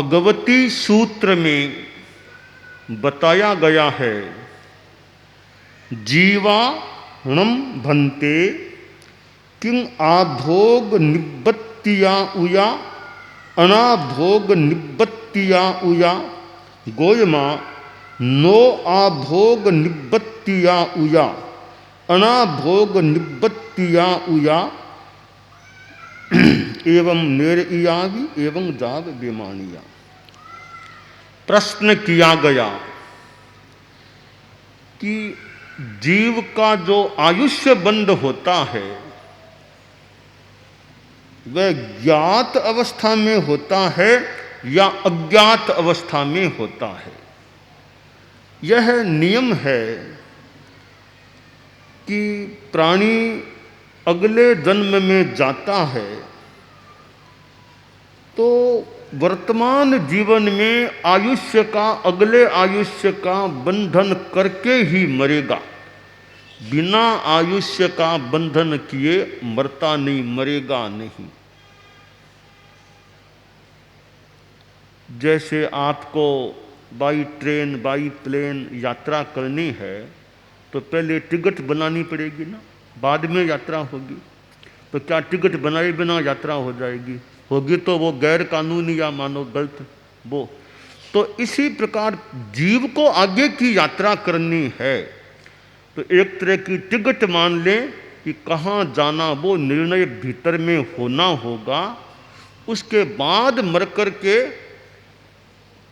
भगवती सूत्र में बताया गया है, जीवाणम भन्ते किं आभोग निबत्तिया उया अनाभोग निबत्तिया उया गोयमा नो आभोग निबत्तिया उया अनाभोग निबत्तिया उया एवं निर्यावी एवं जाव बेमानिया। प्रश्न किया गया कि जीव का जो आयुष्य बंध होता है वह ज्ञात अवस्था में होता है या अज्ञात अवस्था में होता है। यह नियम है कि प्राणी अगले जन्म में जाता है तो वर्तमान जीवन में आयुष्य का अगले आयुष्य का बंधन करके ही मरेगा। बिना आयुष्य का बंधन किए मरता नहीं, मरेगा नहीं। जैसे आपको बाई ट्रेन बाई प्लेन यात्रा करनी है तो पहले टिकट बनानी पड़ेगी ना, बाद में यात्रा होगी। तो क्या टिकट बनाए बिना यात्रा हो जाएगी? होगी तो वो गैर कानूनी या मानो गलत वो। तो इसी प्रकार जीव को आगे की यात्रा करनी है तो एक तरह की टिकट मान लें कि कहाँ जाना वो निर्णय भीतर में होना होगा। उसके बाद मर कर के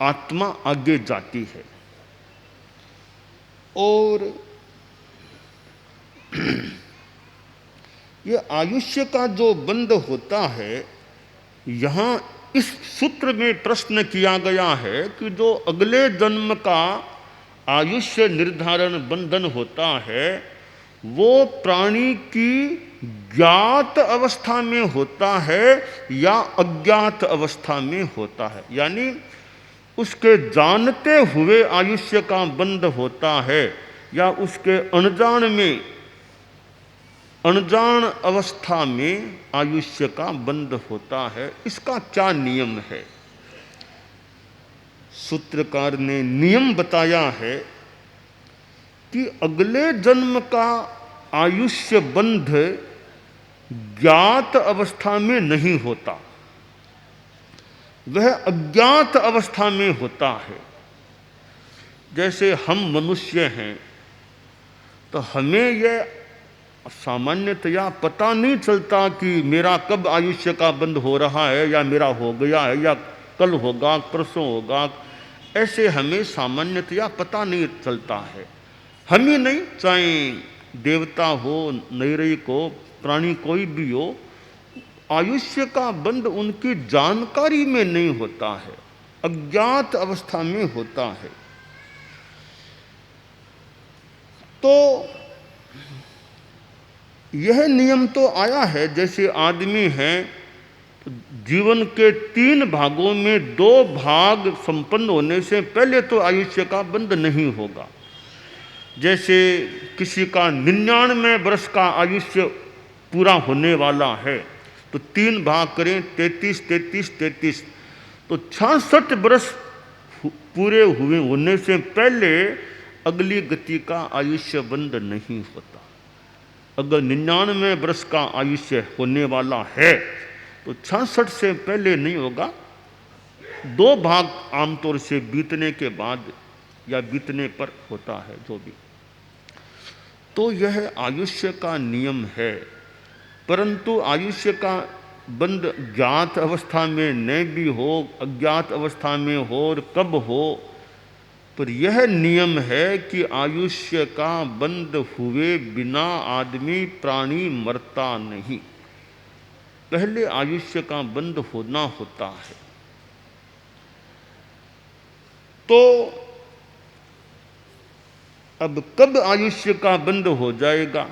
आत्मा आगे जाती है। और ये आयुष्य का जो बंध होता है, यहाँ इस सूत्र में प्रश्न किया गया है कि जो अगले जन्म का आयुष्य निर्धारण बंधन होता है वो प्राणी की ज्ञात अवस्था में होता है या अज्ञात अवस्था में होता है। यानी उसके जानते हुए आयुष्य का बंध होता है या उसके अनजान में, अनजान अवस्था में आयुष्य का बंध होता है। इसका क्या नियम है? सूत्रकार ने नियम बताया है कि अगले जन्म का आयुष्य बंध ज्ञात अवस्था में नहीं होता, वह अज्ञात अवस्था में होता है। जैसे हम मनुष्य हैं तो हमें यह सामान्यतया पता नहीं चलता कि मेरा कब आयुष्य का बंध हो रहा है या मेरा हो गया है या कल होगा परसों होगा। ऐसे हमें सामान्यतया पता नहीं चलता है। हम ही नहीं, चाहे देवता हो, नैरयिक हो, प्राणी कोई भी हो, आयुष्य का बंध उनकी जानकारी में नहीं होता है, अज्ञात अवस्था में होता है। तो यह नियम तो आया है, जैसे आदमी हैं तो जीवन के 3 भागों में 2 भाग संपन्न होने से पहले तो आयुष्य का बंध नहीं होगा। जैसे किसी का 99 वर्ष का आयुष्य पूरा होने वाला है तो 3 भाग करें 33 33 33, तो 66 वर्ष पूरे हुए होने से पहले अगली गति का आयुष्य बंध नहीं होता। अगर 99 वर्ष का आयुष्य होने वाला है तो 66 से पहले नहीं होगा। 2 भाग आमतौर से बीतने के बाद या बीतने पर होता है जो भी। तो यह आयुष्य का नियम है। परंतु आयुष्य का बंध ज्ञात अवस्था में न भी हो, अज्ञात अवस्था में हो और कब हो, पर यह नियम है कि आयुष्य का बंध हुए बिना आदमी प्राणी मरता नहीं, पहले आयुष्य का बंध होना होता है। तो अब कब आयुष्य का बंध हो जाएगा?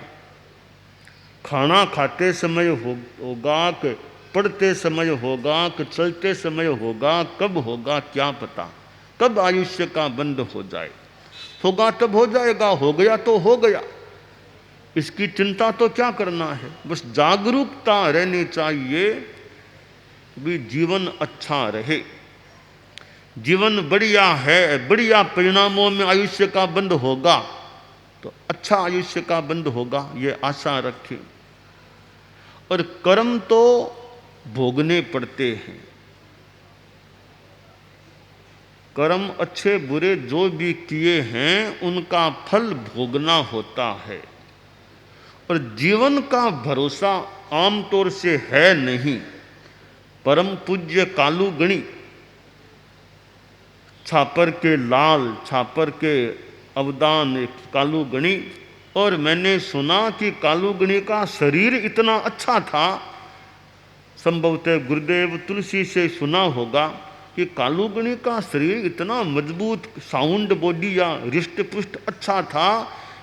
खाना खाते समय होगा कि पढ़ते समय होगा कि चलते समय होगा, कब होगा क्या पता। कब आयुष्य का बंध हो जाए, होगा तब हो जाएगा, हो गया तो हो गया। इसकी चिंता तो क्या करना है, बस जागरूकता रहनी चाहिए भी जीवन अच्छा रहे। जीवन बढ़िया है, बढ़िया परिणामों में आयुष्य का बंद होगा तो अच्छा आयुष्य का बंद होगा, ये आशा रखें। और कर्म तो भोगने पड़ते हैं, कर्म अच्छे बुरे जो भी किए हैं उनका फल भोगना होता है। और जीवन का भरोसा आमतौर से है नहीं। परम पूज्य कालू गणी, छापर के लाल, छापर के अवदान कालू गणी, और मैंने सुना कि कालू गणी का शरीर इतना अच्छा था, संभवतः गुरुदेव तुलसी से सुना होगा कि कालू गणी का शरीर इतना मजबूत, साउंड बॉडी या रिष्ट पुष्ट अच्छा था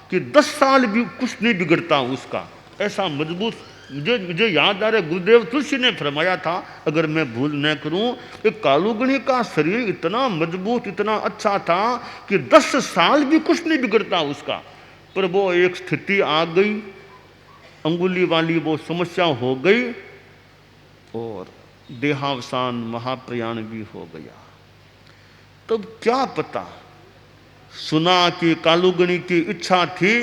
कि 10 साल भी कुछ नहीं बिगड़ता उसका, ऐसा मजबूत। मुझे याद आ रहा है गुरुदेव तुलसी ने फरमाया था, अगर मैं भूल न करूं, कि कालू गणी का शरीर इतना मजबूत, इतना अच्छा था कि 10 साल भी कुछ नहीं बिगड़ता उसका। पर वो एक स्थिति आ गई, अंगुली वाली वो समस्या हो गई और देहावसान, महाप्रयाण भी हो गया। तब क्या पता, सुना कि कालूगणी की इच्छा थी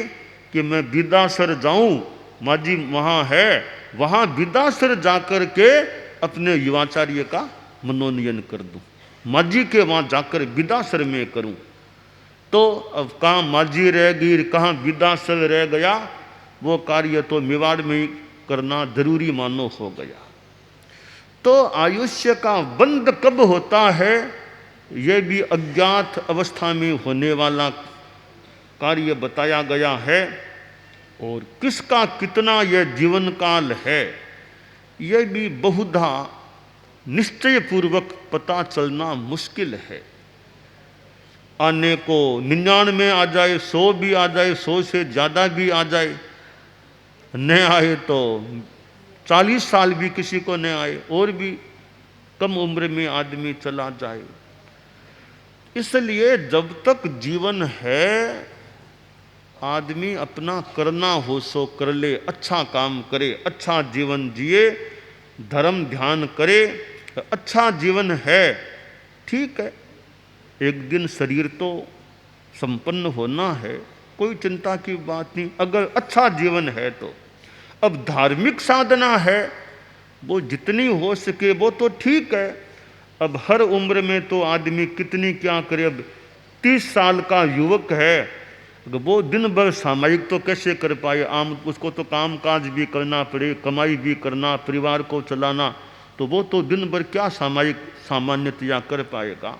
कि मैं विदासर जाऊं, माजी वहां है, वहां विदासर जाकर के अपने युवाचार्य का मनोनयन कर दूं, माजी के वहां जाकर विदासर में करूं। तो अब कहाँ माजी रह गई, कहाँ विदासर रह गया, वो कार्य तो मेवाड़ में ही करना जरूरी मानो हो गया। तो आयुष्य का बंद कब होता है, यह भी अज्ञात अवस्था में होने वाला कार्य बताया गया है। और किसका कितना यह जीवन काल है, यह भी बहुधा निश्चय पूर्वक पता चलना मुश्किल है। आने को 99 आ जाए, 100 भी आ जाए, 100 से ज़्यादा भी आ जाए, न आए तो 40 साल भी किसी को न आए, और भी कम उम्र में आदमी चला जाए। इसलिए जब तक जीवन है, आदमी अपना करना हो सो कर ले, अच्छा काम करे, अच्छा जीवन जिए, धर्म ध्यान करे, अच्छा जीवन है, ठीक है। एक दिन शरीर तो संपन्न होना है, कोई चिंता की बात नहीं, अगर अच्छा जीवन है तो। अब धार्मिक साधना है, वो जितनी हो सके वो तो ठीक है। अब हर उम्र में तो आदमी कितनी क्या करे। अब 30 साल का युवक है, वो दिन भर सामाजिक तो कैसे कर पाए, आम उसको तो काम काज भी करना पड़े, कमाई भी करना, परिवार को चलाना, तो वो तो दिन भर क्या सामाजिक सामान्यतया कर पाएगा।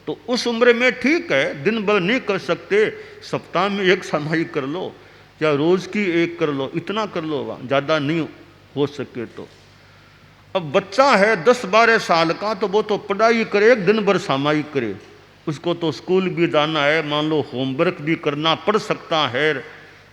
तो उस उम्र में ठीक है, दिन भर नहीं कर सकते, सप्ताह में एक सामाजिक कर लो या रोज की एक कर लो, इतना कर लो, ज़्यादा नहीं हो सके तो। अब बच्चा है 10-12 साल का, तो वो तो पढ़ाई करे, दिन भर सामाजिक करे, उसको तो स्कूल भी जाना है, मान लो होमवर्क भी करना पड़ सकता है,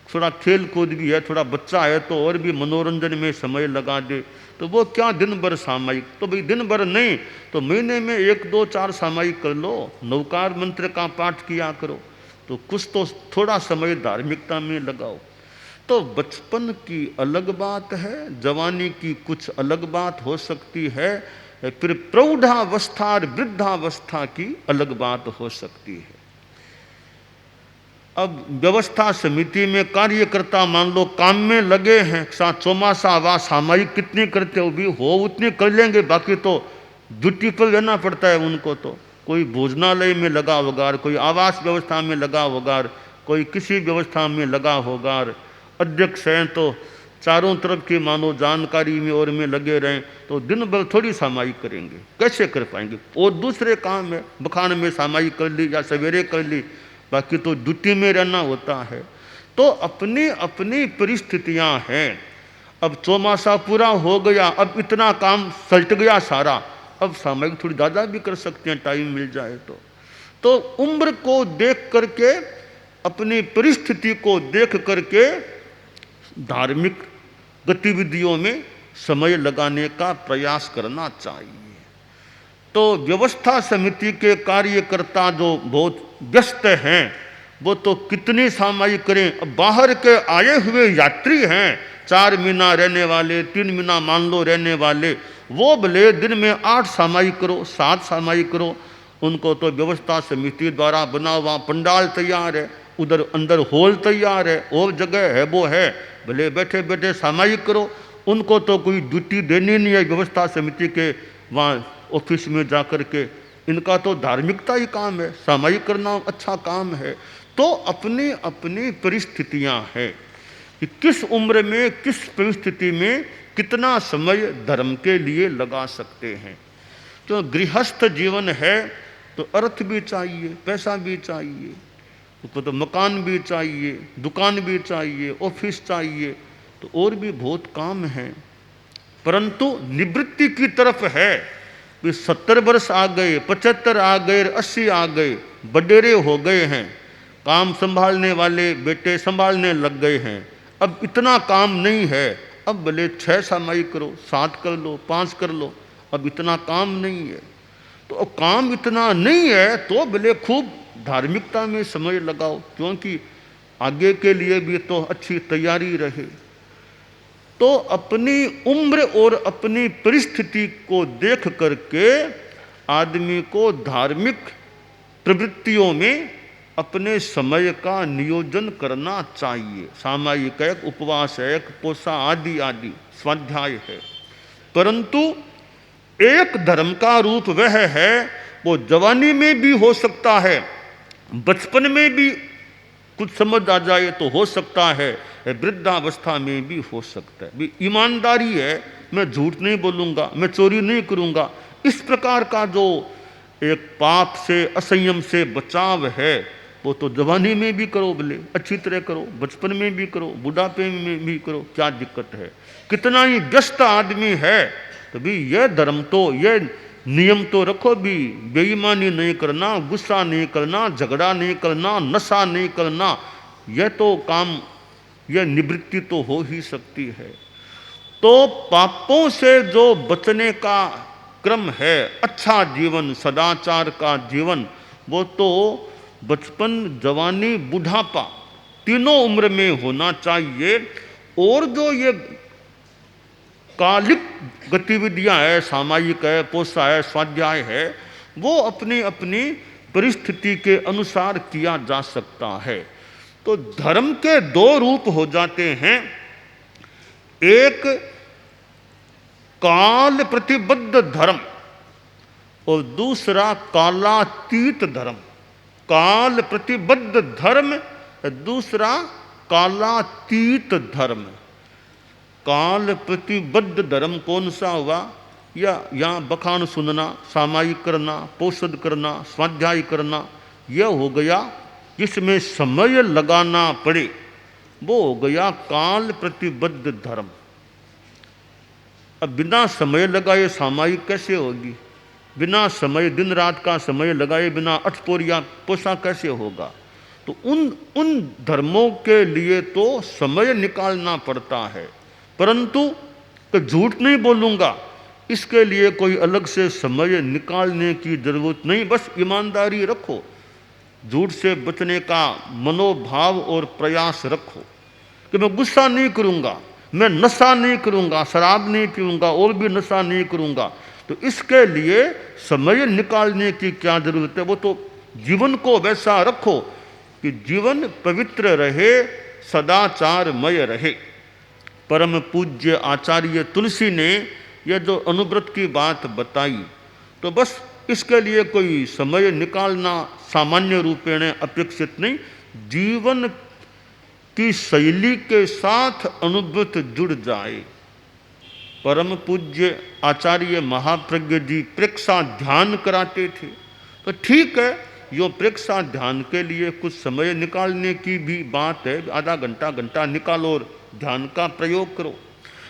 थोड़ा खेल कूद भी है, थोड़ा बच्चा है तो और भी मनोरंजन में समय लगा दे, तो वो क्या दिन भर सामाजिक। तो भाई दिन भर नहीं तो महीने में 1-2-4 सामाजिक कर लो, नवकार मंत्र का पाठ किया करो, तो कुछ तो थोड़ा समय धार्मिकता में लगाओ। तो बचपन की अलग बात है, जवानी की कुछ अलग बात हो सकती है, फिर प्रौढ़ावस्था और वृद्धावस्था की अलग बात हो सकती है। अब व्यवस्था समिति में कार्यकर्ता मान लो काम में लगे हैं, चौमासा वा सामाजिक कितनी करते हो भी हो उतनी कर लेंगे, बाकी तो ड्यूटी पर रहना पड़ता है उनको। तो कोई भोजनालय में लगा होगा, कोई आवास व्यवस्था में लगा होगा, कोई किसी व्यवस्था में लगा होगा, अध्यक्ष हैं तो चारों तरफ की मानो जानकारी में और में लगे रहें, तो दिन भर थोड़ी सामाजिक करेंगे, कैसे कर पाएंगे। और दूसरे काम में बखान में सामाजिक कर ली या सवेरे कर ली, बाकी तो ड्यूटी में रहना होता है। तो अपनी अपनी परिस्थितियां हैं। अब चौमासा पूरा हो गया, अब इतना काम सलट गया सारा, अब सामाजिक थोड़ी ज़्यादा भी कर सकते हैं, टाइम मिल जाए तो उम्र को देख करके, अपनी परिस्थिति को देख करके धार्मिक गतिविधियों में समय लगाने का प्रयास करना चाहिए। तो व्यवस्था समिति के कार्यकर्ता जो बहुत व्यस्त हैं, वो तो कितनी सामाजिक करें। अब बाहर के आए हुए यात्री हैं, 4 महीना रहने वाले, 3 महीना मान लो रहने वाले, वो भले दिन में 8 सामाजिक करो, 7 सामाजिक करो, उनको तो व्यवस्था समिति द्वारा बना हुआ पंडाल तैयार है, उधर अंदर हॉल तैयार है, और जगह है वो है, भले बैठे बैठे सामायिक करो। उनको तो कोई ड्यूटी देनी नहीं है व्यवस्था समिति के वहाँ ऑफिस में जा कर के, इनका तो धार्मिकता ही काम है, सामायिक करना अच्छा काम है। तो अपनी अपनी परिस्थितियाँ हैं कि किस उम्र में किस परिस्थिति में कितना समय धर्म के लिए लगा सकते हैं। तो गृहस्थ जीवन है तो अर्थ भी चाहिए, पैसा भी चाहिए, तो मकान भी चाहिए, दुकान भी चाहिए, ऑफिस चाहिए, तो और भी बहुत काम है। परंतु निवृत्ति की तरफ है कि 70 वर्ष आ गए, 75 आ गए, 80 आ गए, बडेरे हो गए हैं, काम संभालने वाले बेटे संभालने लग गए हैं, अब इतना काम नहीं है, अब भले 6 सामायिक करो, 7 कर लो, 5 कर लो, अब इतना काम नहीं है। तो अब काम इतना नहीं है तो भले खूब धार्मिकता में समय लगाओ, क्योंकि आगे के लिए भी तो अच्छी तैयारी रहे। तो अपनी उम्र और अपनी परिस्थिति को देख करके आदमी को धार्मिक प्रवृत्तियों में अपने समय का नियोजन करना चाहिए। सामायिक है, उपवास है, पोषा आदि आदि स्वाध्याय है। परंतु एक धर्म का रूप वह है, वो जवानी में भी हो सकता है, बचपन में भी कुछ समझ आ जाए तो हो सकता है, वृद्धावस्था में भी हो सकता है। भी ईमानदारी है, मैं झूठ नहीं बोलूँगा, मैं चोरी नहीं करूँगा, इस प्रकार का जो एक पाप से असंयम से बचाव है वो तो जवानी में भी करो, भले अच्छी तरह करो, बचपन में भी करो, बुढ़ापे में भी करो, क्या दिक्कत है। कितना ही व्यस्त आदमी है तो भी यह धर्म तो, यह नियम तो रखो भी, बेईमानी नहीं करना, गुस्सा नहीं करना, झगड़ा नहीं करना, नशा नहीं करना, यह तो काम, यह निवृत्ति तो हो ही सकती है। तो पापों से जो बचने का क्रम है, अच्छा जीवन, सदाचार का जीवन, वो तो बचपन, जवानी, बुढ़ापा तीनों उम्र में होना चाहिए। और जो ये कालिक गतिविधियां है, सामायिक है, पोषा है, स्वाध्याय है, वो अपनी अपनी परिस्थिति के अनुसार किया जा सकता है। तो धर्म के 2 रूप हो जाते हैं, एक काल प्रतिबद्ध धर्म और दूसरा कालातीत धर्म। काल प्रतिबद्ध धर्म, दूसरा कालातीत धर्म। काल प्रतिबद्ध धर्म कौन सा हुआ? या यहाँ बखान सुनना, सामायिक करना, पोषद करना, स्वाध्याय करना, यह हो गया जिसमें समय लगाना पड़े, वो हो गया काल प्रतिबद्ध धर्म। अब बिना समय लगाए सामायिक कैसे होगी? बिना समय, दिन रात का समय लगाए बिना अठपोरिया पोषा कैसे होगा? तो उन धर्मों के लिए तो समय निकालना पड़ता है। परंतु तो झूठ नहीं बोलूँगा, इसके लिए कोई अलग से समय निकालने की जरूरत नहीं, बस ईमानदारी रखो, झूठ से बचने का मनोभाव और प्रयास रखो कि मैं गुस्सा नहीं करूँगा, मैं नशा नहीं करूँगा, शराब नहीं पीऊँगा, और भी नशा नहीं करूँगा। तो इसके लिए समय निकालने की क्या जरूरत है? वो तो जीवन को वैसा रखो कि जीवन पवित्र रहे, सदाचारमय रहे। परम पूज्य आचार्य तुलसी ने यह जो अनुव्रत की बात बताई, तो बस इसके लिए कोई समय निकालना सामान्य रूपेण अपेक्षित नहीं, जीवन की शैली के साथ अनुव्रत जुड़ जाए। परम पूज्य आचार्य महाप्रज्ञ जी प्रेक्षा ध्यान कराते थे, तो ठीक है, यो प्रेक्षा ध्यान के लिए कुछ समय निकालने की भी बात है, आधा घंटा घंटा निकालो और ध्यान का प्रयोग करो।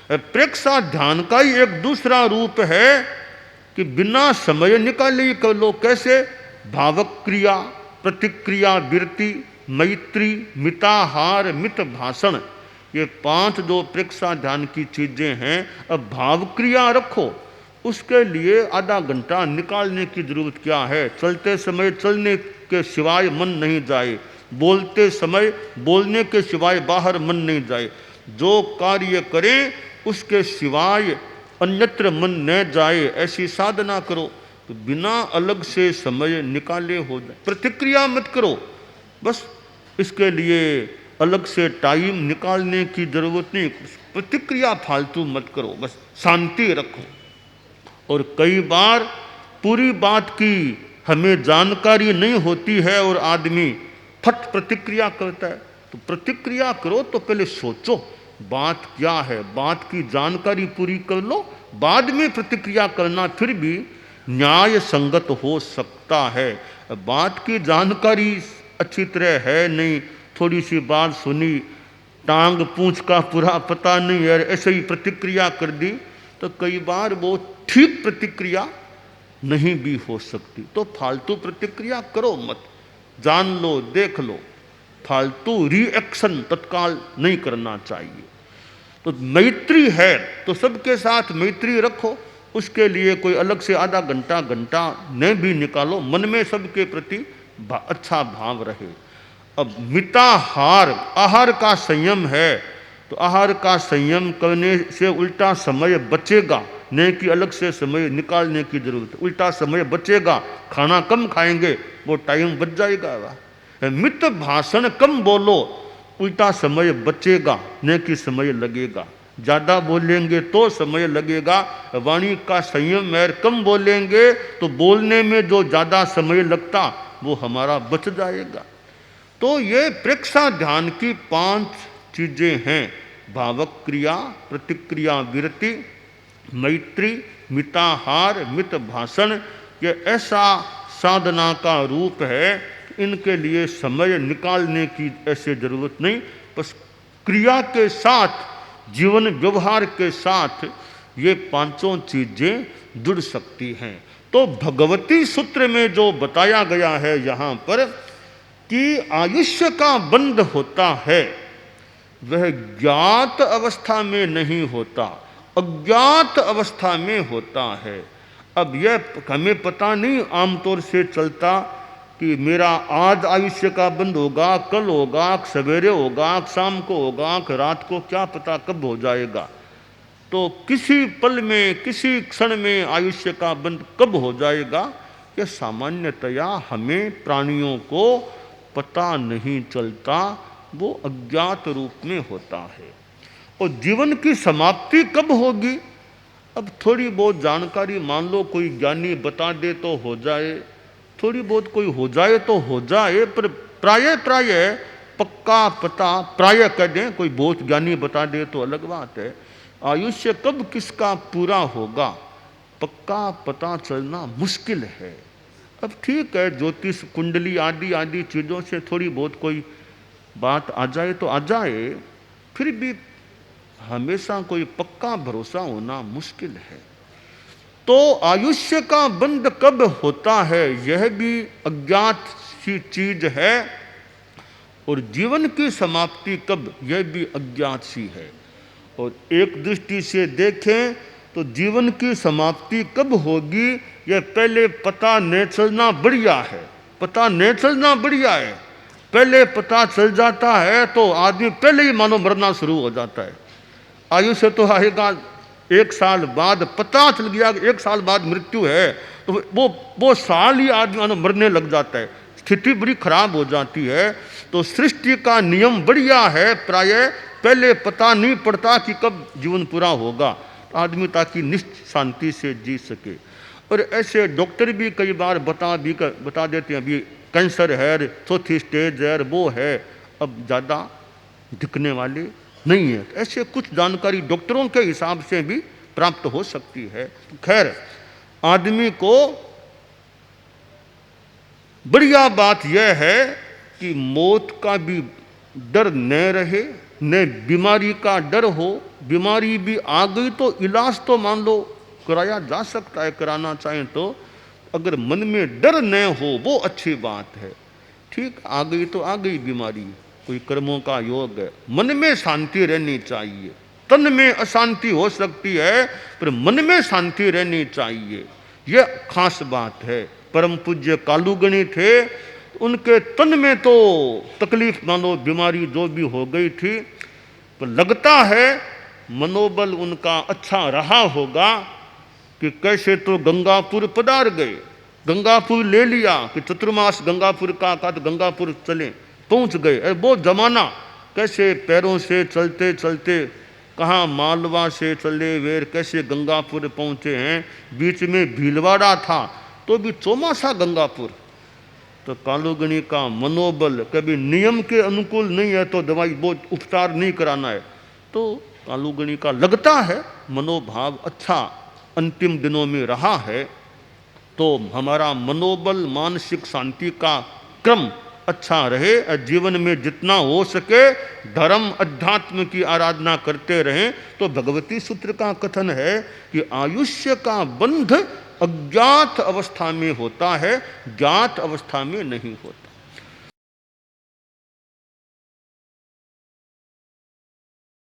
प्रेक्षा ध्यान का ही एक दूसरा रूप है कि बिना समय निकाले ही कर लो। कैसे? भावक क्रिया, प्रतिक्रिया, वृत्ति, मैत्री, मिताहार, मित भाषण, ये 5 जो प्रेक्षा ध्यान की चीजें हैं। अब भाव क्रिया रखो, उसके लिए आधा घंटा निकालने की जरूरत क्या है? चलते समय चलने के सिवाय मन नहीं जाए, बोलते समय बोलने के सिवाय बाहर मन नहीं जाए, जो कार्य करें उसके सिवाय अन्यत्र मन न जाए, ऐसी साधना करो। तो बिना अलग से समय निकाले हो जाए। प्रतिक्रिया मत करो, बस इसके लिए अलग से टाइम निकालने की जरूरत नहीं। प्रतिक्रिया फालतू मत करो, बस शांति रखो। और कई बार पूरी बात की हमें जानकारी नहीं होती है और आदमी फट प्रतिक्रिया करता है। तो प्रतिक्रिया करो तो पहले सोचो बात क्या है, बात की जानकारी पूरी कर लो, बाद में प्रतिक्रिया करना फिर भी न्याय संगत हो सकता है। बात की जानकारी अच्छी तरह है नहीं, थोड़ी सी बात सुनी, टांग पूंछ का पूरा पता नहीं है, ऐसे ही प्रतिक्रिया कर दी, तो कई बार वो ठीक प्रतिक्रिया नहीं भी हो सकती। तो फालतू प्रतिक्रिया करो मत, जान लो, देख लो, फालतू रिएक्शन तत्काल नहीं करना चाहिए। तो मैत्री है तो सबके साथ मैत्री रखो, उसके लिए कोई अलग से आधा घंटा घंटा न भी निकालो, मन में सबके प्रति अच्छा भाव रहे। अब मिताहार, आहार का संयम है, तो आहार का संयम करने से उल्टा समय बचेगा, न कि अलग से समय निकालने की जरूरत है। उल्टा समय बचेगा, खाना कम खाएंगे, वो टाइम बच जाएगा। मित भाषण कम बोलो, उल्टा समय बचेगा, न कि समय लगेगा। ज़्यादा बोलेंगे तो समय लगेगा। वाणी का संयम है, कम बोलेंगे तो बोलने में जो ज़्यादा समय लगता वो हमारा बच जाएगा। तो ये प्रेक्षा ध्यान की 5 चीज़ें हैं: भावक क्रिया, प्रतिक्रिया विरति, मैत्री, मिताहार, मित भाषण। ये ऐसा साधना का रूप है, इनके लिए समय निकालने की ऐसे ज़रूरत नहीं, बस क्रिया के साथ, जीवन व्यवहार के साथ ये 5 चीज़ें जुड़ सकती हैं। तो भगवती सूत्र में जो बताया गया है यहाँ पर कि आयुष्य का बंध होता है, वह ज्ञात अवस्था में नहीं होता, अज्ञात अवस्था में होता है। अब यह हमें पता नहीं आमतौर से चलता कि मेरा आज आयुष्य का बंद होगा, कल होगा, सवेरे होगा, शाम को होगा, रात को, क्या पता कब हो जाएगा। तो किसी पल में, किसी क्षण में आयुष्य का बंद कब हो जाएगा, यह सामान्यतया हमें प्राणियों को पता नहीं चलता, वो अज्ञात रूप में होता है। और जीवन की समाप्ति कब होगी, अब थोड़ी बहुत जानकारी मान लो कोई ज्ञानी बता दे तो हो जाए, थोड़ी बहुत कोई हो जाए तो हो जाए, पर प्राय पक्का पता, प्राय कह दें, कोई बहुत ज्ञानी बता दे तो अलग बात है। आयुष्य कब किसका पूरा होगा पक्का पता चलना मुश्किल है। अब ठीक है, ज्योतिष कुंडली आदि आदि चीज़ों से थोड़ी बहुत कोई बात आ जाए तो आ जाए, फिर भी हमेशा कोई पक्का भरोसा होना मुश्किल है। तो आयुष्य का बंध कब होता है यह भी अज्ञात सी चीज है, और जीवन की समाप्ति कब यह भी अज्ञात सी है। और एक दृष्टि से देखें तो जीवन की समाप्ति कब होगी यह पहले पता न चलना बढ़िया है, पता न चलना बढ़िया है। पहले पता चल जाता है तो आदमी पहले ही मानो मरना शुरू हो जाता है। आयुष्य तो आएगा 1 साल बाद, पता चल गया कि 1 साल बाद मृत्यु है, तो वो साल ही आदमी मानो मरने लग जाता है, स्थिति बड़ी खराब हो जाती है। तो सृष्टि का नियम बढ़िया है, प्राय पहले पता नहीं पड़ता कि कब जीवन पूरा होगा, आदमी ताकि निश्चित शांति से जी सके। और ऐसे डॉक्टर भी कई बार बता देते हैं, अभी कैंसर है, 4थी स्टेज है, वो है, अब ज़्यादा दिखने वाली नहीं है। ऐसे कुछ जानकारी डॉक्टरों के हिसाब से भी प्राप्त हो सकती है। खैर, आदमी को बढ़िया बात यह है कि मौत का भी डर न रहे, न बीमारी का डर हो। बीमारी भी आ गई तो इलाज तो मान लो कराया जा सकता है, कराना चाहें तो, अगर मन में डर न हो वो अच्छी बात है। ठीक, आ गई तो आ गई बीमारी, कोई कर्मों का योग है, मन में शांति रहनी चाहिए। तन में अशांति हो सकती है पर मन में शांति रहनी चाहिए, यह खास बात है। परम पूज्य कालूगणी थे, उनके तन में तो तकलीफ मानो बीमारी जो भी हो गई थी, पर लगता है मनोबल उनका अच्छा रहा होगा, कि कैसे तो गंगापुर पधार गए, गंगापुर ले लिया कि चतुर्मास गंगापुर का तो गंगापुर चले, पहुंच गए। अरे वो जमाना कैसे पैरों से चलते चलते कहाँ मालवा से चले वेर कैसे गंगापुर पहुँचे हैं। बीच में भीलवाड़ा था तो भी चौमासा गंगापुर। तो कालूगणी का मनोबल कभी नियम के अनुकूल नहीं है तो दवाई वो उपचार नहीं कराना है। तो कालूगणी का लगता है मनोभाव अच्छा अंतिम दिनों में रहा है। तो हमारा मनोबल मानसिक शांति का क्रम अच्छा रहे, जीवन में जितना हो सके धर्म अध्यात्म की आराधना करते रहें। तो भगवती सूत्र का कथन है कि आयुष्य का बंध अज्ञात अवस्था में होता है, ज्ञात अवस्था में नहीं होता।